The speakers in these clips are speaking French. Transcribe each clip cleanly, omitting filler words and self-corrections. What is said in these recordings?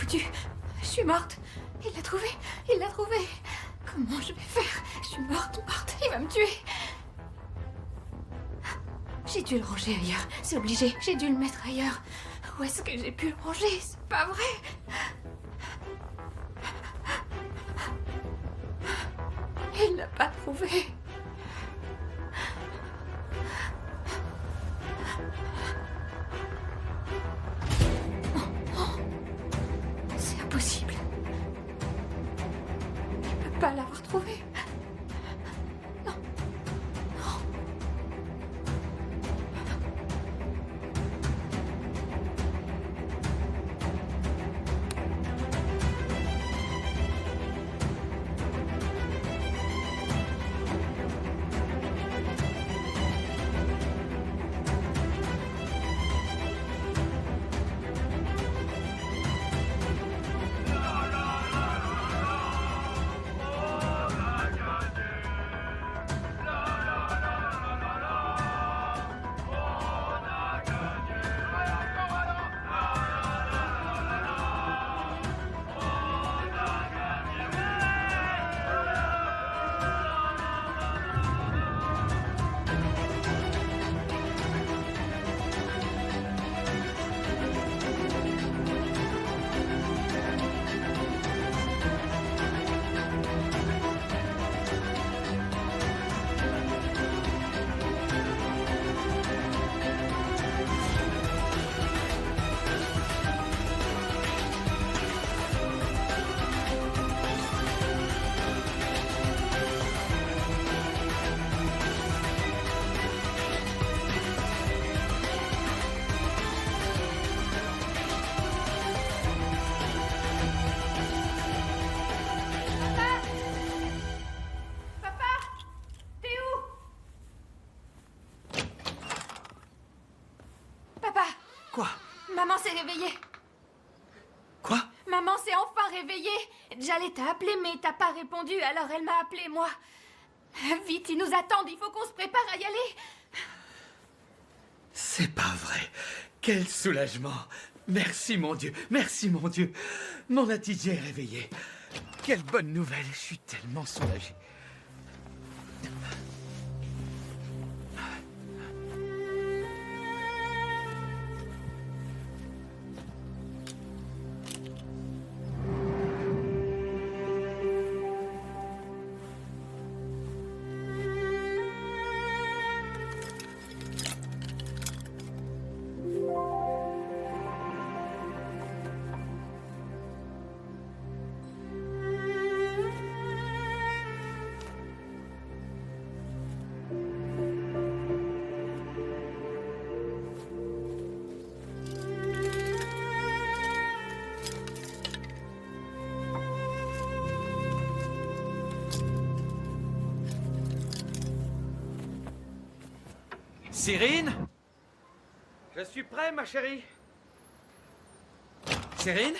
foutu. Je suis morte. Il l'a trouvé. Il l'a trouvé. Comment je vais faire? Je suis morte. Il va me tuer. J'ai dû le ranger ailleurs. C'est obligé. J'ai dû le mettre ailleurs. Où est-ce que j'ai pu le ranger? C'est pas vrai. Il l'a pas trouvé. C'est impossible. Je peux pas l'avoir trouvé. Maman s'est réveillée. Quoi? Maman s'est enfin réveillée. J'allais t'appeler, mais t'as pas répondu, alors elle m'a appelé, moi. Vite, ils nous attendent, il faut qu'on se prépare à y aller. C'est pas vrai. Quel soulagement. Merci, mon Dieu. Merci, mon Dieu. Mon Atidja est réveillée. Quelle bonne nouvelle. Je suis tellement soulagé. Cyrine? Je suis prêt, ma chérie. Cyrine?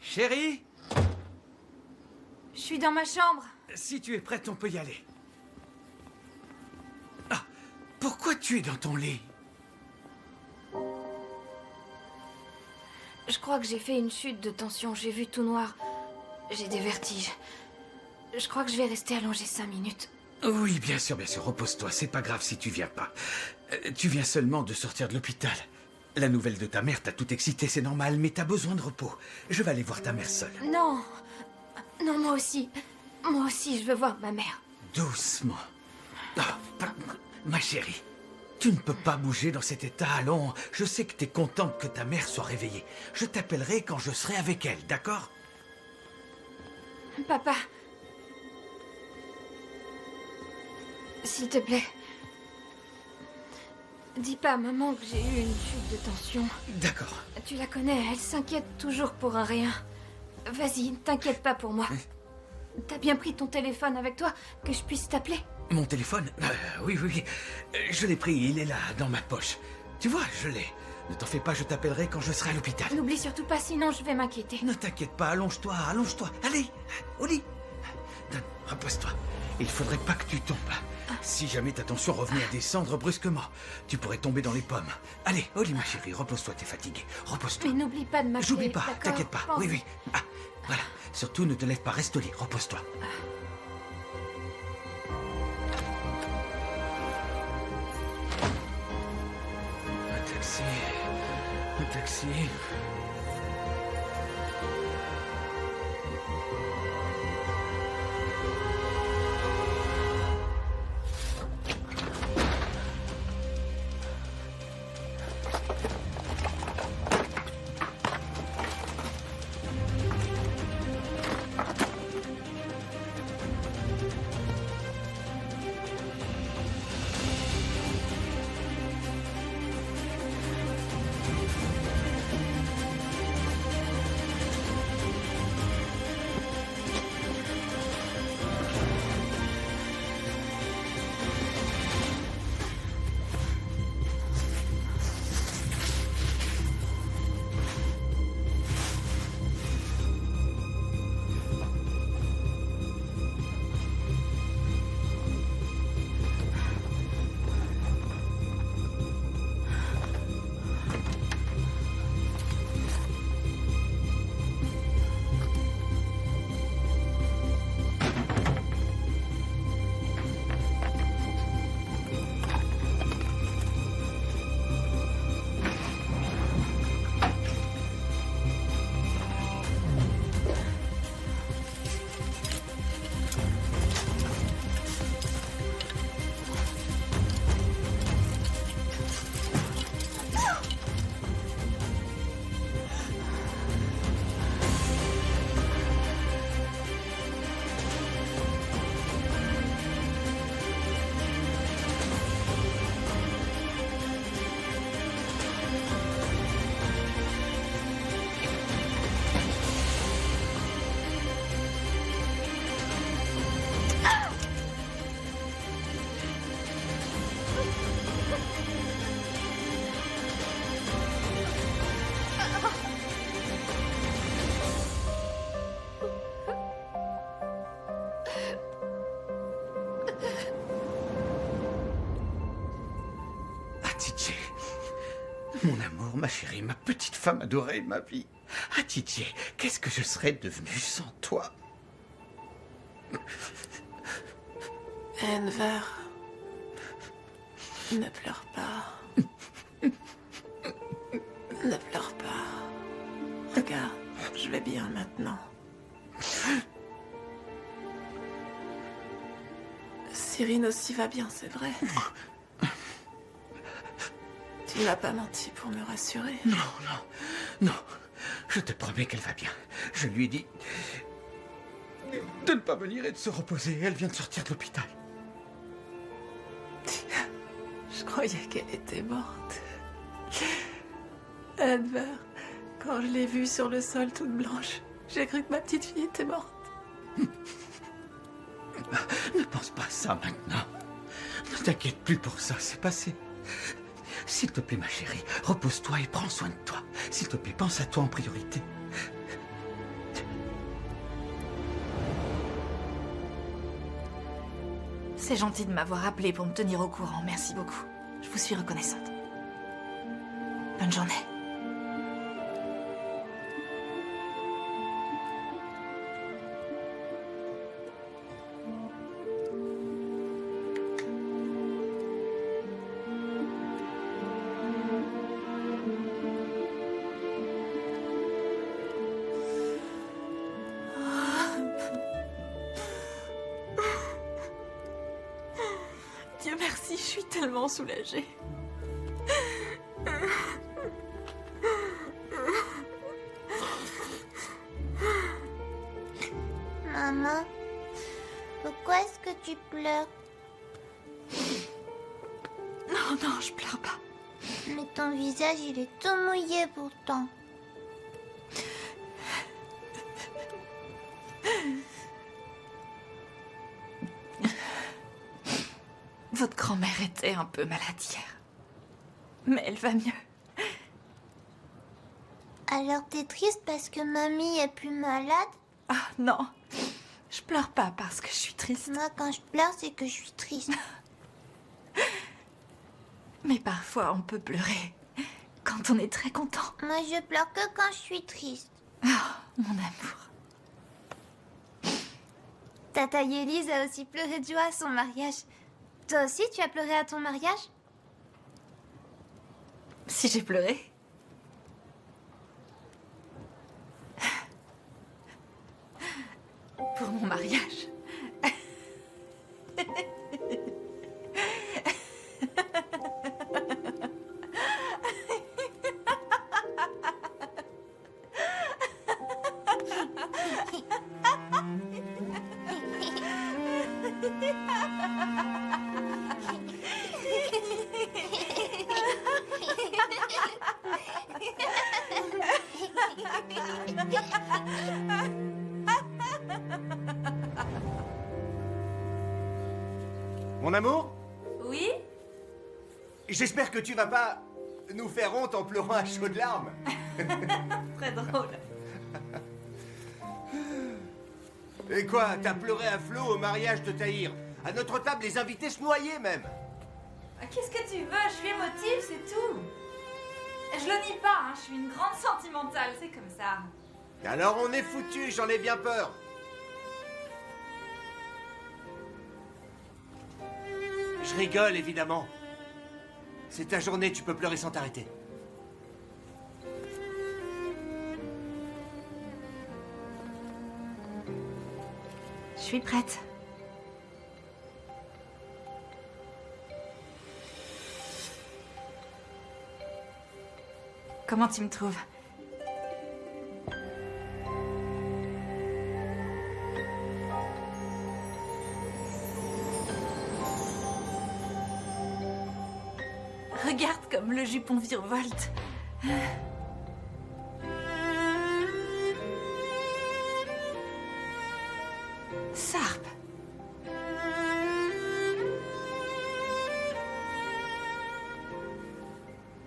Chérie? Je suis dans ma chambre. Si tu es prête, on peut y aller. Ah, pourquoi tu es dans ton lit? Je crois que j'ai fait une chute de tension. J'ai vu tout noir. J'ai des vertiges. Je crois que je vais rester allongée 5 minutes. Oui, bien sûr, repose-toi. C'est pas grave si tu viens pas. Tu viens seulement de sortir de l'hôpital. La nouvelle de ta mère t'a tout excité, c'est normal, mais t'as besoin de repos. Je vais aller voir ta mère seule. Non. Non, moi aussi. Moi aussi, je veux voir ma mère. Doucement. Oh, ma chérie, tu ne peux pas bouger dans cet état. Allons, je sais que t'es contente que ta mère soit réveillée. Je t'appellerai quand je serai avec elle, d'accord? Papa. S'il te plaît. Dis pas à maman que j'ai eu une chute de tension. D'accord. Tu la connais, elle s'inquiète toujours pour un rien. Vas-y, t'inquiète pas pour moi. T'as bien pris ton téléphone avec toi, que je puisse t'appeler? Mon téléphone? Oui. Je l'ai pris, il est là, dans ma poche. Tu vois, je l'ai. Ne t'en fais pas, je t'appellerai quand je serai à l'hôpital. N'oublie surtout pas, sinon je vais m'inquiéter. Ne t'inquiète pas, allonge-toi. Allez, au lit. Dan, repose-toi. Il faudrait pas que tu tombes. Si jamais ta tension revenait à descendre brusquement, tu pourrais tomber dans les pommes. Allez, Holly, ma chérie, repose-toi, t'es fatiguée. Repose-toi. Mais n'oublie pas de m'appeler. J'oublie pas, d'accord? t'inquiète pas. Pense- Oui, oui. Ah, voilà. Surtout, ne te lève pas, reste au lit, repose-toi. Un taxi. Un taxi. Hatice, mon amour, ma chérie, ma petite femme adorée, ma vie. Hatice, qu'est-ce que je serais devenu sans toi? Enver, ne pleure pas. Ne pleure pas. Regarde, je vais bien maintenant. Cyrine aussi va bien, c'est vrai. Tu n'as pas menti pour me rassurer. Non, non, non. Je te promets qu'elle va bien. Je lui ai dit de ne pas venir et de se reposer. Elle vient de sortir de l'hôpital. Je croyais qu'elle était morte. Enver, quand je l'ai vue sur le sol toute blanche, j'ai cru que ma petite fille était morte. Ne pense pas à ça maintenant. Ne t'inquiète plus pour ça, c'est passé. S'il te plaît, ma chérie, repose-toi et prends soin de toi. S'il te plaît, pense à toi en priorité. C'est gentil de m'avoir appelé pour me tenir au courant. Merci beaucoup. Je vous suis reconnaissante. Bonne journée. Dieu merci, je suis tellement soulagée. Maman, pourquoi est-ce que tu pleures? Non, non, je pleure pas. Mais ton visage, il est tout mouillé pourtant. Votre grand-mère était un peu malade hier. Mais elle va mieux. Alors t'es triste parce que mamie est plus malade? Ah non. Je pleure pas parce que je suis triste. Moi, quand je pleure, c'est que je suis triste. Mais parfois, on peut pleurer quand on est très content. Moi, je pleure que quand je suis triste. Oh, mon amour. Tata Yélise a aussi pleuré de joie à son mariage. Toi aussi, tu as pleuré à ton mariage? Si j'ai pleuré? Pour mon mariage. Mon amour, Oui? j'espère que tu vas pas nous faire honte en pleurant à chaudes larmes. Très drôle. Et quoi, t'as pleuré à flot au mariage de Tahir? À notre table, les invités se noyaient même. Qu'est-ce que tu veux? Je suis émotive, c'est tout. Je le nie pas, hein, je suis une grande sentimentale, c'est comme ça. Alors on est foutus, j'en ai bien peur. Je rigole, évidemment. C'est ta journée, tu peux pleurer sans t'arrêter. Je suis prête. Comment tu me trouves? Regarde comme le jupon virevolte. Sarpe.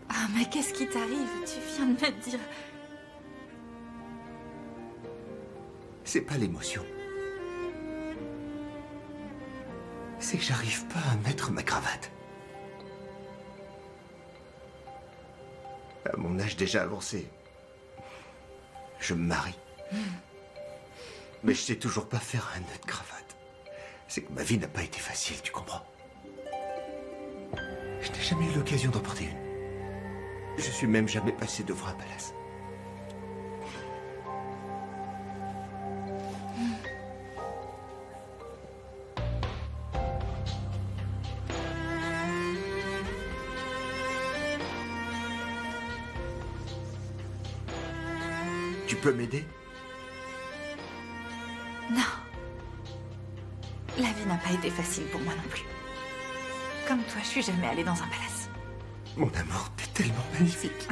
Ah, mais qu'est-ce qui t'arrive? Tu viens de me dire... C'est pas l'émotion. C'est que j'arrive pas à mettre ma cravate. À mon âge déjà avancé, je me marie. Mais je sais toujours pas faire un nœud de cravate. C'est que ma vie n'a pas été facile, tu comprends? Je n'ai jamais eu l'occasion d'en porter une. Je suis même jamais passé devant un palace. Tu peux m'aider? Non. La vie n'a pas été facile pour moi non plus. Comme toi, je suis jamais allée dans un palace. Mon amour, t'es tellement magnifique.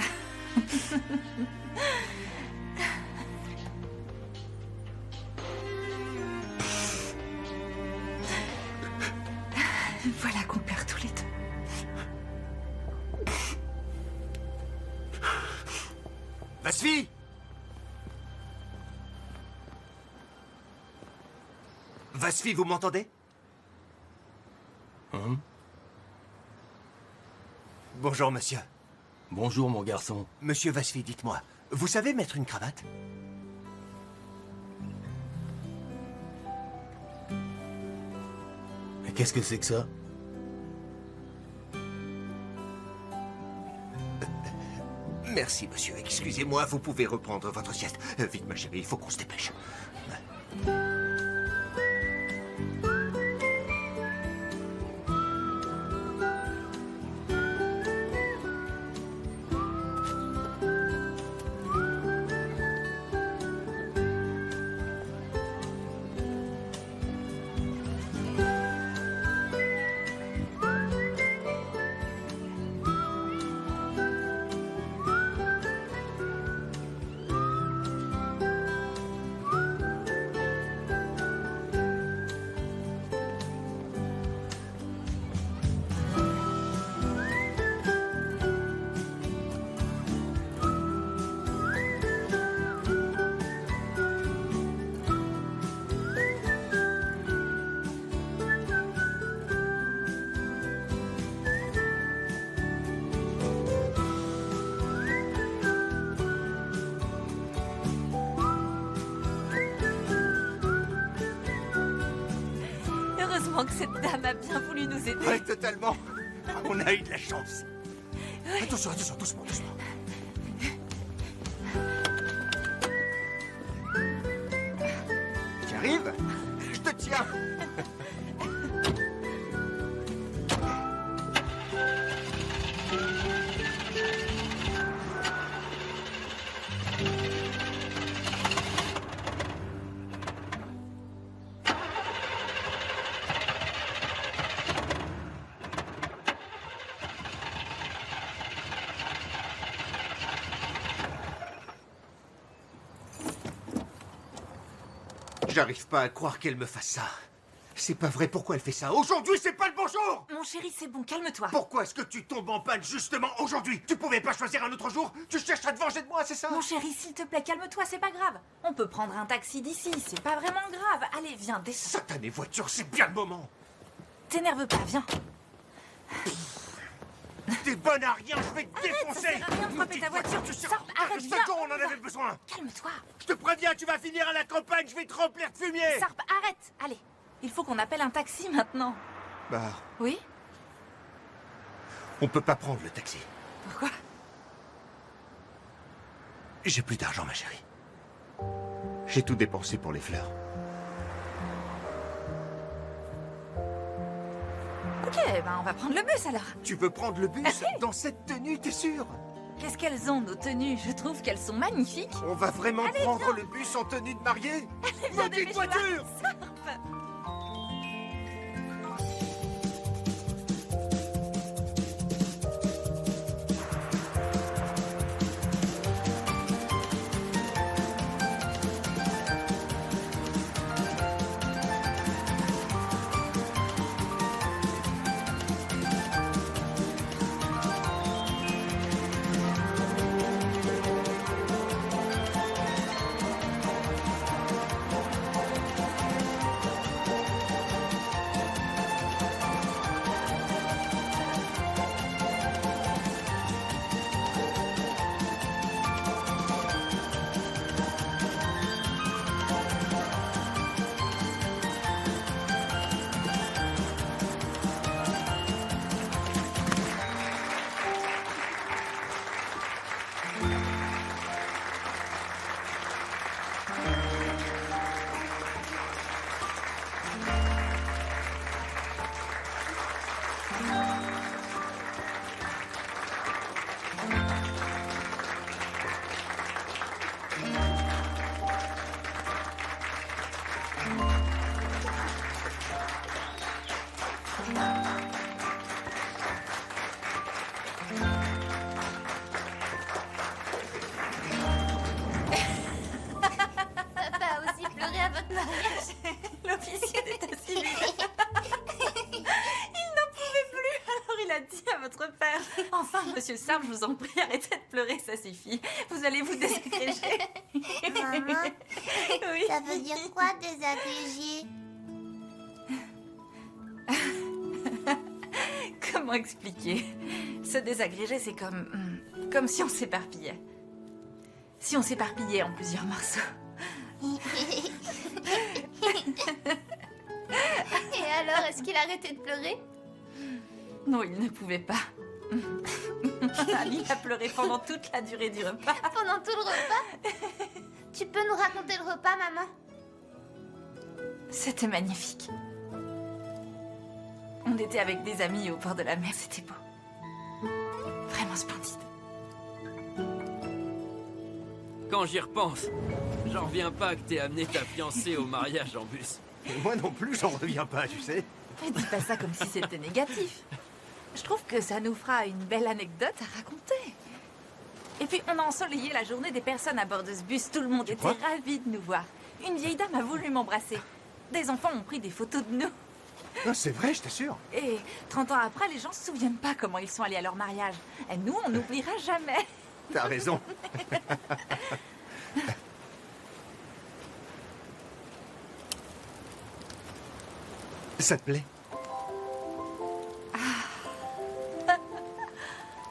Voilà qu'on pleure tous les deux. Vasfi! Vasfi, vous m'entendez? Bonjour, monsieur. Bonjour, mon garçon. Monsieur Vasfi, dites-moi, vous savez mettre une cravate? Mais qu'est-ce que c'est que ça? Merci, monsieur. Excusez-moi, vous pouvez reprendre votre sieste. Vite, ma chérie, il faut qu'on se dépêche. Heureusement que cette dame a bien voulu nous aider. Ouais, totalement. On a eu de la chance. Attention, attention, doucement, doucement. Tu arrives? Je te tiens. J'arrive pas à croire qu'elle me fasse ça. C'est pas vrai, pourquoi elle fait ça? Aujourd'hui, c'est pas le bon jour! Mon chéri, c'est bon, calme-toi. Pourquoi est-ce que tu tombes en panne justement aujourd'hui? Tu pouvais pas choisir un autre jour? Tu cherches à te venger de moi, c'est ça? Mon chéri, s'il te plaît, calme-toi, c'est pas grave. On peut prendre un taxi d'ici, c'est pas vraiment grave. Allez, viens, descends. Satanée voiture, c'est bien le moment! T'énerve pas, viens. T'es bonne à rien, je vais te défoncer! Ça sert à rien de frapper ta voiture. Tu Sarp, arrête, viens, on en on y va. avait besoin! Calme-toi. Je te préviens, tu vas finir à la campagne, je vais te remplir de fumier! Sarp, arrête. Allez, il faut qu'on appelle un taxi maintenant. Bah, Oui? on peut pas prendre le taxi. Pourquoi? J'ai plus d'argent, ma chérie. J'ai tout dépensé pour les fleurs. Ok, ben on va prendre le bus alors. Tu veux prendre le bus dans cette tenue, t'es sûr? Qu'est-ce qu'elles ont, nos tenues? Je trouve qu'elles sont magnifiques. On va vraiment Allez, prendre viens. le bus en tenue de mariée? Viens, Maudite dépêche-toi. voiture! Sarp. Papa a aussi pleuré à votre mariage. L'officier d'état civil. Il n'en pouvait plus, alors il a dit à votre père. Enfin, monsieur Sarp, je vous en prie, arrêtez de pleurer, ça suffit. Vous allez vous désagréger. Maman, Oui. ça veut dire quoi désagrégé? Comment expliquer? Se désagréger, c'est comme si on s'éparpillait. Si on s'éparpillait en plusieurs morceaux. Et alors, est-ce qu'il a arrêté de pleurer? Non, il ne pouvait pas. Il a pleuré pendant toute la durée du repas. Pendant tout le repas? Tu peux nous raconter le repas, maman? C'était magnifique. On était avec des amis au bord de la mer, c'était beau. Vraiment splendide. Quand j'y repense, j'en reviens pas que t'aies amené ta fiancée au mariage en bus. Et moi non plus, j'en reviens pas, tu sais. Mais dis pas ça comme si c'était négatif. Je trouve que ça nous fera une belle anecdote à raconter. Et puis, on a ensoleillé la journée des personnes à bord de ce bus. Tout le monde était crois ravi de nous voir. Une vieille dame a voulu m'embrasser. Des enfants ont pris des photos de nous. Non, c'est vrai, je t'assure. Et 30 ans après, les gens se souviennent pas comment ils sont allés à leur mariage. Et nous, on n'oubliera jamais. T'as raison. Ça te plaît?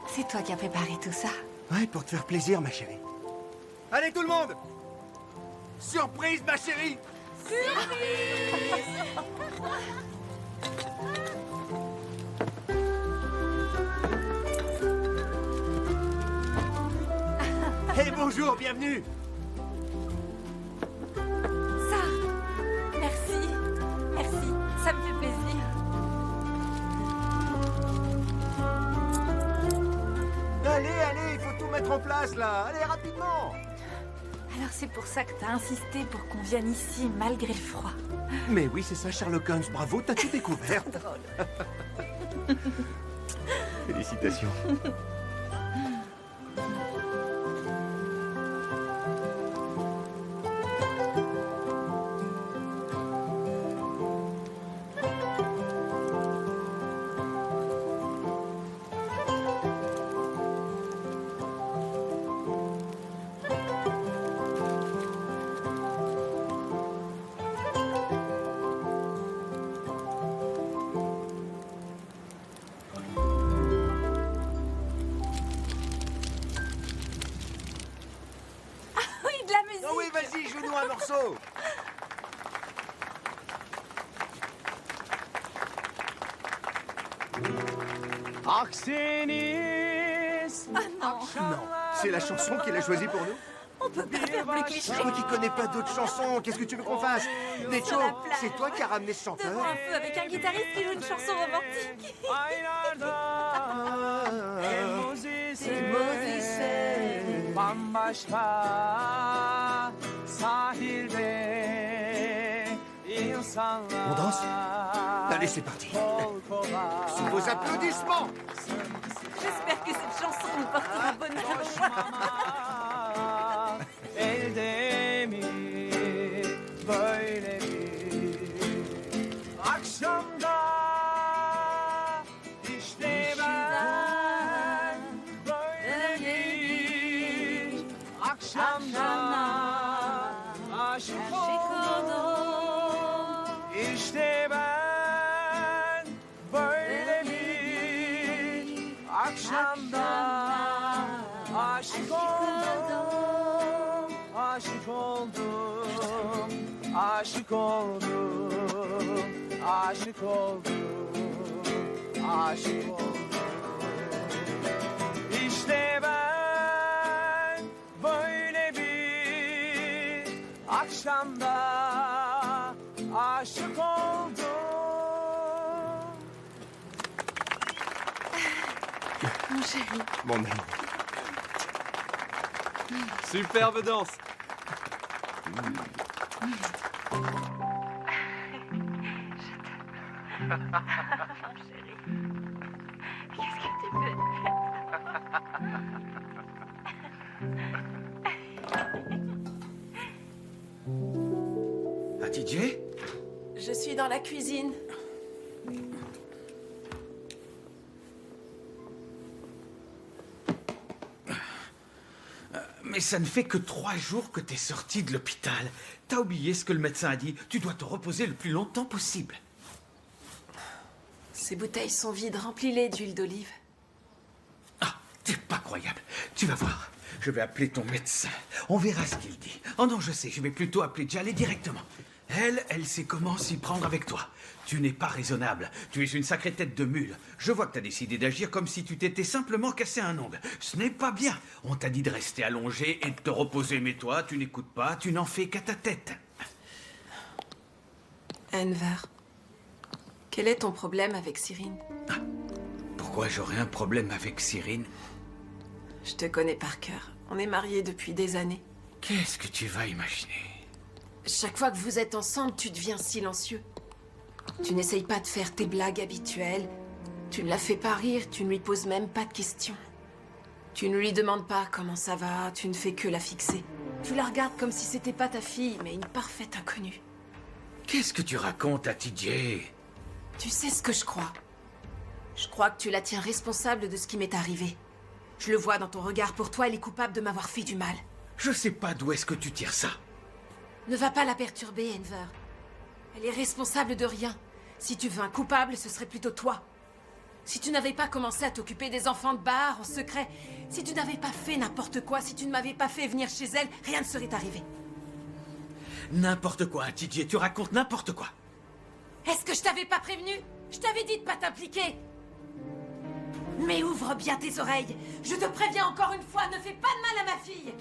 C'est toi qui as préparé tout ça. Ouais, pour te faire plaisir, ma chérie. Allez, tout le monde! Surprise, ma chérie! Hey, bonjour, bienvenue. Ça, merci. Merci, ça me fait plaisir. Allez, il faut tout mettre en place, là. Allez, rapidement. Alors c'est pour ça que t'as insisté pour qu'on vienne ici malgré le froid. Mais oui, c'est ça, Sherlock Holmes. Bravo, t'as tout découvert. Félicitations. Oui, de la musique. Oh oui, vas-y, joue-nous un morceau. Ah non, Non, c'est la chanson qu'il a choisie pour nous. on peut pas faire plus cliché. Toi qui connais pas d'autres chansons, qu'est-ce que tu veux qu'on fasse? Necho, Sur la plage. c'est toi qui as ramené ce chanteur. Devant un feu avec un guitariste qui joue une chanson romantique. On danse? Allez, c'est parti. Sous vos applaudissements. J'espère que cette chanson nous portera bonheur. Elde mi böyle bir akşamda işte ben böyle bir akşamda aşık oldum. İşte ben böyle bir akşamda aşık oldum. Aşık oldum, aşık oldum, aşık oldum, aşık oldum. İşte ben böyle bir akşamda aşık oldum. Mon chéri. Mon ami. Superbe danse. Ah, TJ? Je suis dans la cuisine. Mais ça ne fait que 3 jours que t'es sorti de l'hôpital. T'as oublié ce que le médecin a dit. Tu dois te reposer le plus longtemps possible. Ces bouteilles sont vides. Remplis-les d'huile d'olive. Ah, t'es pas croyable. Tu vas voir. Je vais appeler ton médecin. On verra ce qu'il dit. Oh non, je sais, je vais plutôt appeler Jaleh directement. Elle sait comment s'y prendre avec toi. Tu n'es pas raisonnable. Tu es une sacrée tête de mule. Je vois que t'as décidé d'agir comme si tu t'étais simplement cassé un ongle. Ce n'est pas bien. On t'a dit de rester allongé et de te reposer, mais toi, tu n'écoutes pas, tu n'en fais qu'à ta tête. Enver, quel est ton problème avec Cyrine? Pourquoi j'aurais un problème avec Cyrine? Je te connais par cœur. On est mariés depuis des années. Qu'est-ce que tu vas imaginer? Chaque fois que vous êtes ensemble, tu deviens silencieux. Tu n'essayes pas de faire tes blagues habituelles. Tu ne la fais pas rire, tu ne lui poses même pas de questions. Tu ne lui demandes pas comment ça va, tu ne fais que la fixer. Tu la regardes comme si c'était pas ta fille, mais une parfaite inconnue. Qu'est-ce que tu racontes à TJ? Tu sais ce que je crois. Je crois que tu la tiens responsable de ce qui m'est arrivé. Je le vois dans ton regard, pour toi, elle est coupable de m'avoir fait du mal. Je sais pas d'où est-ce que tu tires ça. Ne va pas la perturber, Enver. Elle est responsable de rien. Si tu veux un coupable, ce serait plutôt toi. Si tu n'avais pas commencé à t'occuper des enfants de bar en secret, si tu n'avais pas fait n'importe quoi, si tu ne m'avais pas fait venir chez elle, rien ne serait arrivé. N'importe quoi, TJ, tu racontes n'importe quoi. Est-ce que je t'avais pas prévenu? Je t'avais dit de pas t'impliquer. Mais ouvre bien tes oreilles. Je te préviens encore une fois, ne fais pas de mal à ma fille.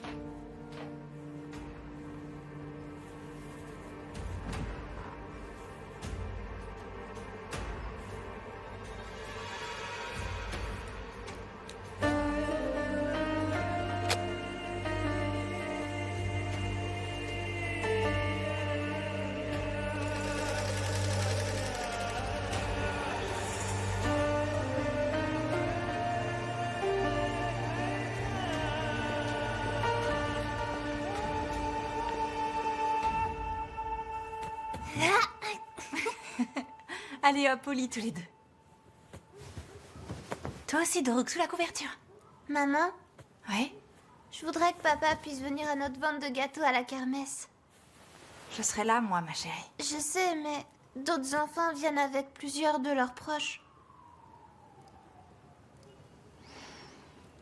Allez hop, au lit tous les deux. Toi aussi, Daruk, sous la couverture. Maman, Oui, je voudrais que papa puisse venir à notre vente de gâteaux à la kermesse. je serai là, moi, ma chérie. Je sais, mais d'autres enfants viennent avec plusieurs de leurs proches.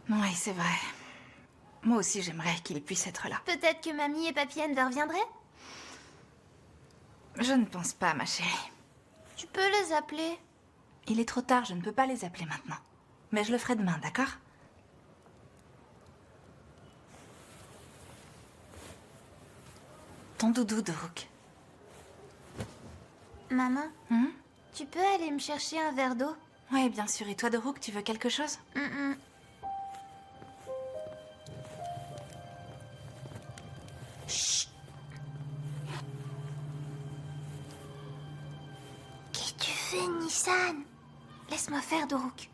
Oui, c'est vrai. Moi aussi, j'aimerais qu'il puisse être là. Peut-être que mamie et papy Enver viendraient? Je ne pense pas, ma chérie. Tu peux les appeler. Il est trop tard, je ne peux pas les appeler maintenant. Mais je le ferai demain, d'accord? Ton doudou, Daruk. Maman, Hum? tu peux aller me chercher un verre d'eau? Oui, bien sûr. Et toi, Daruk, tu veux quelque chose? Chut. Qu'est-ce que tu fais, Nissan? Laisse-moi faire, Daruk.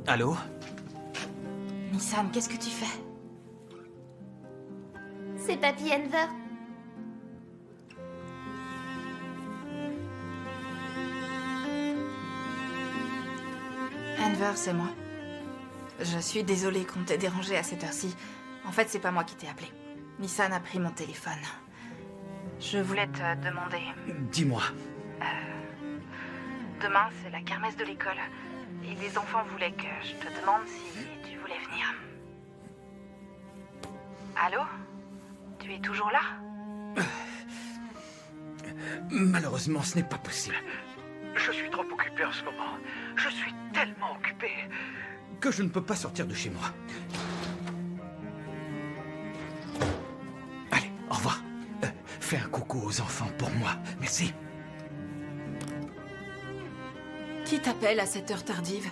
Allô? Nissan, qu'est-ce que tu fais? C'est papy Enver. Enver, c'est moi. Je suis désolée qu'on t'ait dérangé à cette heure-ci. En fait, c'est pas moi qui t'ai appelé. Nissan a pris mon téléphone. Je voulais te demander... Dis-moi. Demain, c'est la kermesse de l'école. Et les enfants voulaient que je te demande si tu voulais venir. Allô? Tu es toujours là? Malheureusement, ce n'est pas possible. Je suis trop occupé en ce moment. Je suis tellement occupé que je ne peux pas sortir de chez moi. Allez, au revoir. Fais un coucou aux enfants pour moi. Merci. Qui t'appelle à cette heure tardive?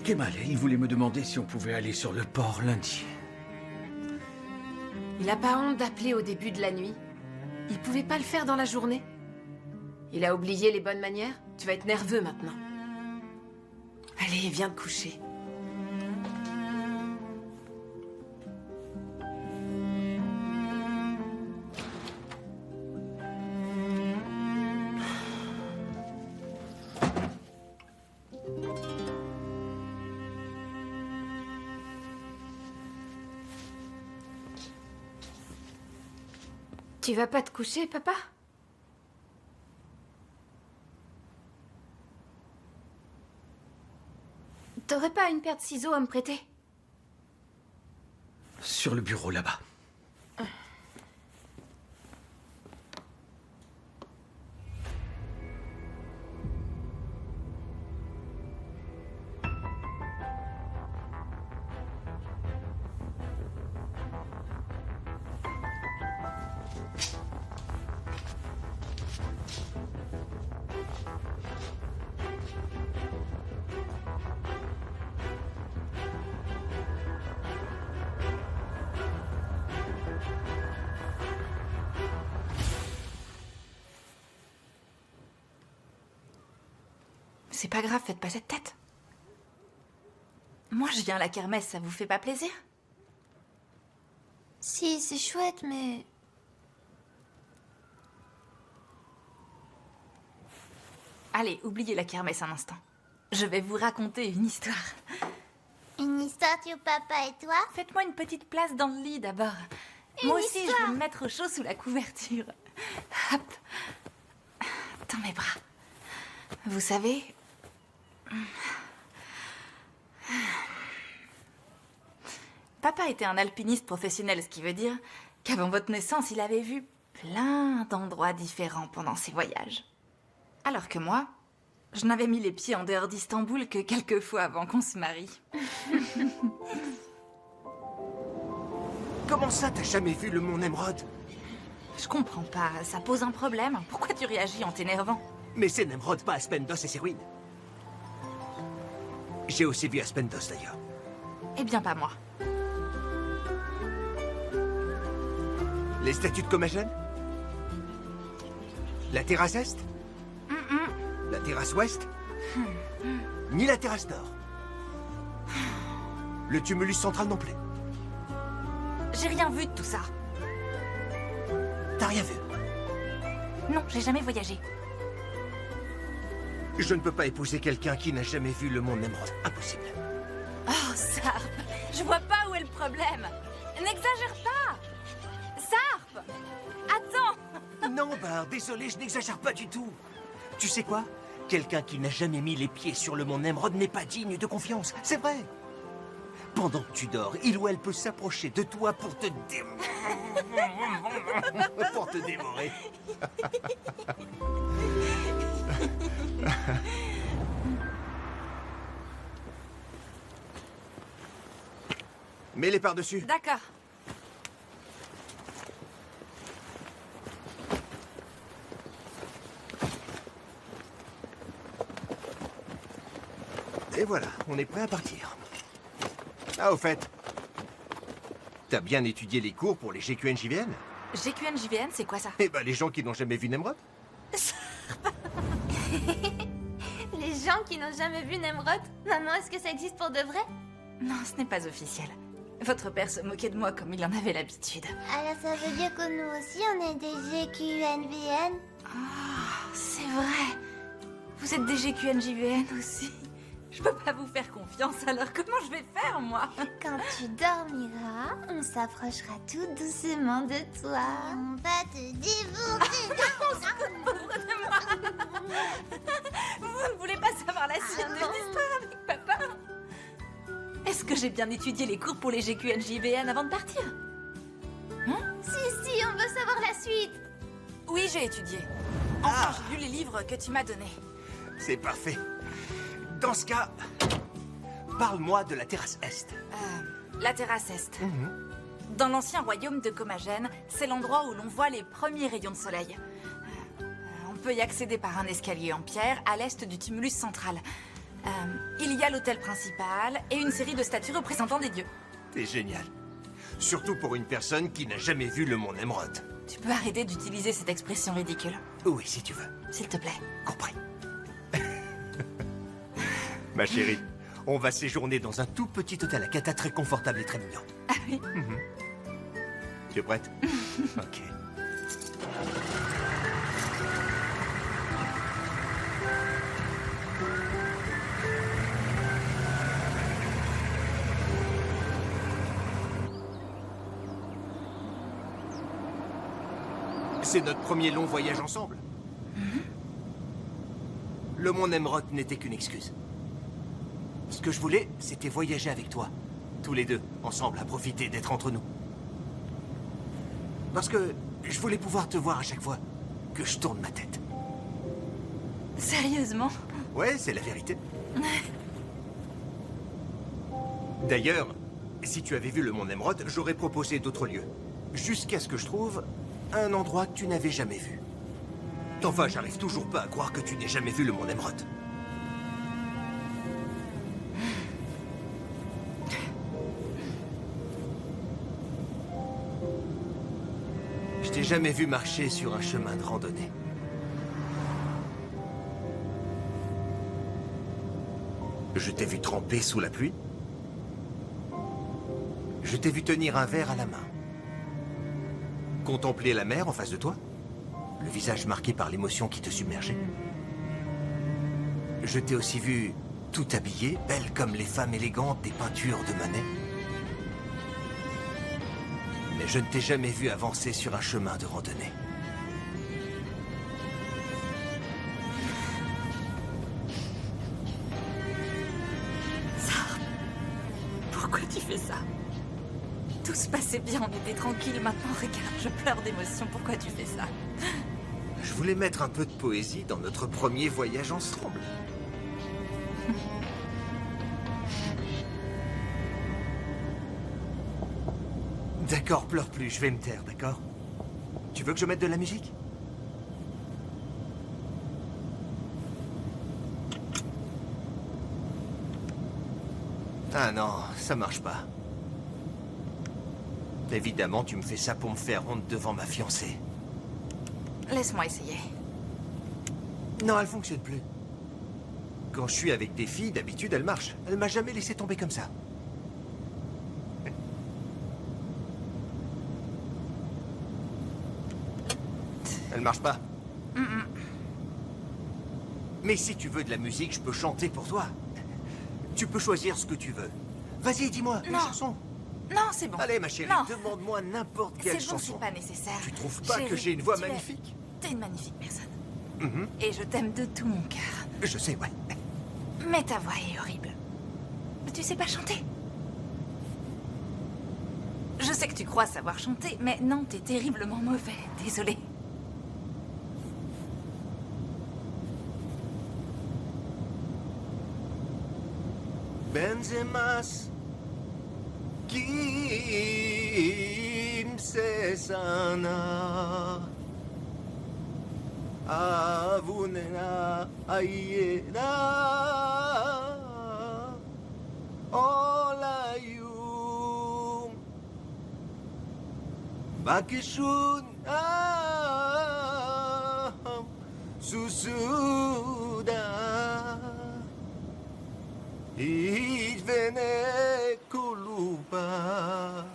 Kemal, il voulait me demander si on pouvait aller sur le port lundi. Il a pas honte d'appeler au début de la nuit? Il pouvait pas le faire dans la journée? Il a oublié les bonnes manières? Tu vas être nerveux maintenant. Allez, viens te coucher. Tu vas pas te coucher, papa? T'aurais pas une paire de ciseaux à me prêter? Sur le bureau là-bas. C'est pas grave, faites pas cette tête. Moi, je viens à la kermesse, ça vous fait pas plaisir? Si, c'est chouette, mais... Allez, oubliez la kermesse un instant. Je vais vous raconter une histoire. Une histoire sur papa et toi? Faites-moi une petite place dans le lit d'abord. Moi aussi, je vais me mettre au chaud sous la couverture. Hop. Dans mes bras. Vous savez... Papa était un alpiniste professionnel, ce qui veut dire qu'avant votre naissance, il avait vu plein d'endroits différents pendant ses voyages. Alors que moi, je n'avais mis les pieds en dehors d'Istanbul que quelques fois avant qu'on se marie. Comment ça, t'as jamais vu le mont Nemrod? Je comprends pas, ça pose un problème. Pourquoi tu réagis en t'énervant? Mais c'est Nemrod, pas Aspendos et ses ruines. J'ai aussi vu Aspendos, d'ailleurs. Eh bien, pas moi. Les statues de Commagène? La terrasse Est? La terrasse Ouest? Ni la terrasse Nord? Le tumulus central non plus? J'ai rien vu de tout ça. T'as rien vu? Non, j'ai jamais voyagé. Je ne peux pas épouser quelqu'un qui n'a jamais vu le mont Nemrod. Impossible. Oh, Sarp, je vois pas où est le problème. N'exagère pas. Sarp, attends. Non, bah, désolé, je n'exagère pas du tout. Tu sais quoi? Quelqu'un qui n'a jamais mis les pieds sur le mont Nemrod n'est pas digne de confiance. C'est vrai. Pendant que tu dors, il ou elle peut s'approcher de toi pour te pour te dévorer. Mets-les par-dessus. D'accord. Et voilà, on est prêt à partir. Ah, au fait, t'as bien étudié les cours pour les GQNJVN? GQNJVN, c'est quoi ça? Eh ben, les gens qui n'ont jamais vu Nemrod. Les gens qui n'ont jamais vu Nemrod? Maman, est-ce que ça existe pour de vrai? Non, ce n'est pas officiel. Votre père se moquait de moi comme il en avait l'habitude. Alors ça veut dire que nous aussi, on est des GQNVN? Ah, c'est vrai. Vous êtes des GQNJVN aussi. Je peux pas vous faire confiance, alors comment je vais faire, moi? Quand tu dormiras, on s'approchera tout doucement de toi. On va te dévorer. Pauvre de moi. Vous ne voulez pas savoir la suite de l'histoire avec papa? Est-ce que j'ai bien étudié les cours pour les GQNJVN avant de partir? Si, on veut savoir la suite. Oui, j'ai étudié. Enfin, j'ai lu les livres que tu m'as donnés. C'est parfait. Dans ce cas, parle-moi de la terrasse Est. La terrasse Est. Dans l'ancien royaume de Commagène, c'est l'endroit où l'on voit les premiers rayons de soleil. On peut y accéder par un escalier en pierre à l'est du tumulus central. Il y a l'hôtel principal et une série de statues représentant des dieux. C'est génial. Surtout pour une personne qui n'a jamais vu le mont Nemrod. Tu peux arrêter d'utiliser cette expression ridicule? Oui, si tu veux. S'il te plaît. Compris. Ma chérie, on va séjourner dans un tout petit hôtel à Cata très confortable et très mignon. Ah oui? Tu es prête? Ok. C'est notre premier long voyage ensemble. Le mont Nemrod n'était qu'une excuse. Ce que je voulais, c'était voyager avec toi. Tous les deux, ensemble, à profiter d'être entre nous. Parce que je voulais pouvoir te voir à chaque fois que je tourne ma tête. Sérieusement? Ouais, c'est la vérité. D'ailleurs, si tu avais vu le mont Nemrod, j'aurais proposé d'autres lieux. Jusqu'à ce que je trouve un endroit que tu n'avais jamais vu. Enfin, j'arrive toujours pas à croire que tu n'aies jamais vu le mont Nemrod. Je t'ai jamais vu marcher sur un chemin de randonnée. Je t'ai vu tremper sous la pluie. Je t'ai vu tenir un verre à la main. Contempler la mer en face de toi. Le visage marqué par l'émotion qui te submergeait. Je t'ai aussi vu tout habillée, belle comme les femmes élégantes des peintures de Manet. Mais je ne t'ai jamais vu avancer sur un chemin de randonnée. Sarp, pourquoi tu fais ça? Tout se passait bien, on était tranquille. Maintenant, regarde, je pleure d'émotion. Pourquoi tu fais ça? Je voulais mettre un peu de poésie dans notre premier voyage ensemble. D'accord, pleure plus, je vais me taire, d'accord? Tu veux que je mette de la musique? Ah non, ça marche pas. Évidemment, tu me fais ça pour me faire honte devant ma fiancée. Laisse-moi essayer. Non, elle fonctionne plus. Quand je suis avec des filles, d'habitude, elle marche. Elle m'a jamais laissé tomber comme ça. Elle marche pas. Mais si tu veux de la musique, je peux chanter pour toi. Tu peux choisir ce que tu veux. Vas-y, dis-moi, une chanson. Non, c'est bon. Allez, ma chérie, Non. demande-moi n'importe quelle C'est bon, chanson. c'est pas nécessaire. Tu trouves pas Chérie, que j'ai une voix tu es- magnifique? T'es une magnifique personne. Et je t'aime de tout mon cœur. Je sais, ouais. Mais ta voix est horrible. Tu sais pas chanter? Je sais que tu crois savoir chanter, mais non, t'es terriblement mauvais. Désolée. Benzemez kimse sana, avunena ayena olayum bakishun susuda. Il venait kuluba.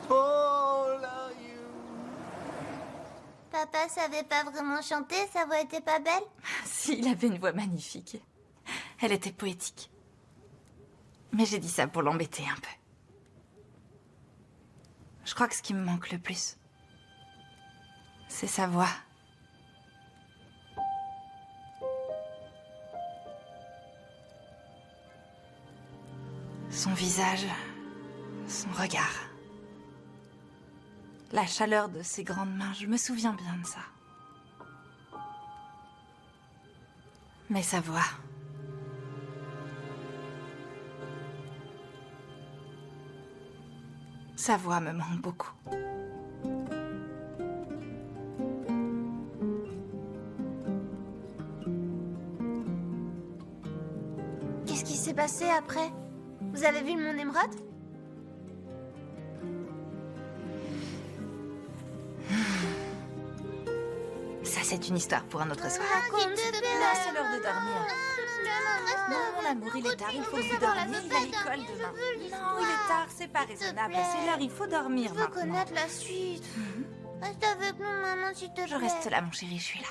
Oh la you. Papa savait pas vraiment chanter, sa voix était pas belle? Si, il avait une voix magnifique. Elle était poétique. Mais j'ai dit ça pour l'embêter un peu. Je crois que ce qui me manque le plus, c'est sa voix. Son visage, son regard. La chaleur de ses grandes mains, je me souviens bien de ça. Mais sa voix. Sa voix me manque beaucoup. Qu'est-ce qui s'est passé après? Vous avez vu le Mont Émeraude? Ça, c'est une histoire pour un autre soir. Raconte Non, c'est l'heure de dormir. Non, mon amour, il est tard, il faut vous dormir. Il a l'école demain. Non, il est tard, c'est pas raisonnable. C'est l'heure, il faut dormir Je veux maintenant. connaître la suite. Reste avec nous, maman, s'il te plaît. Je reste là, mon chéri, je suis là.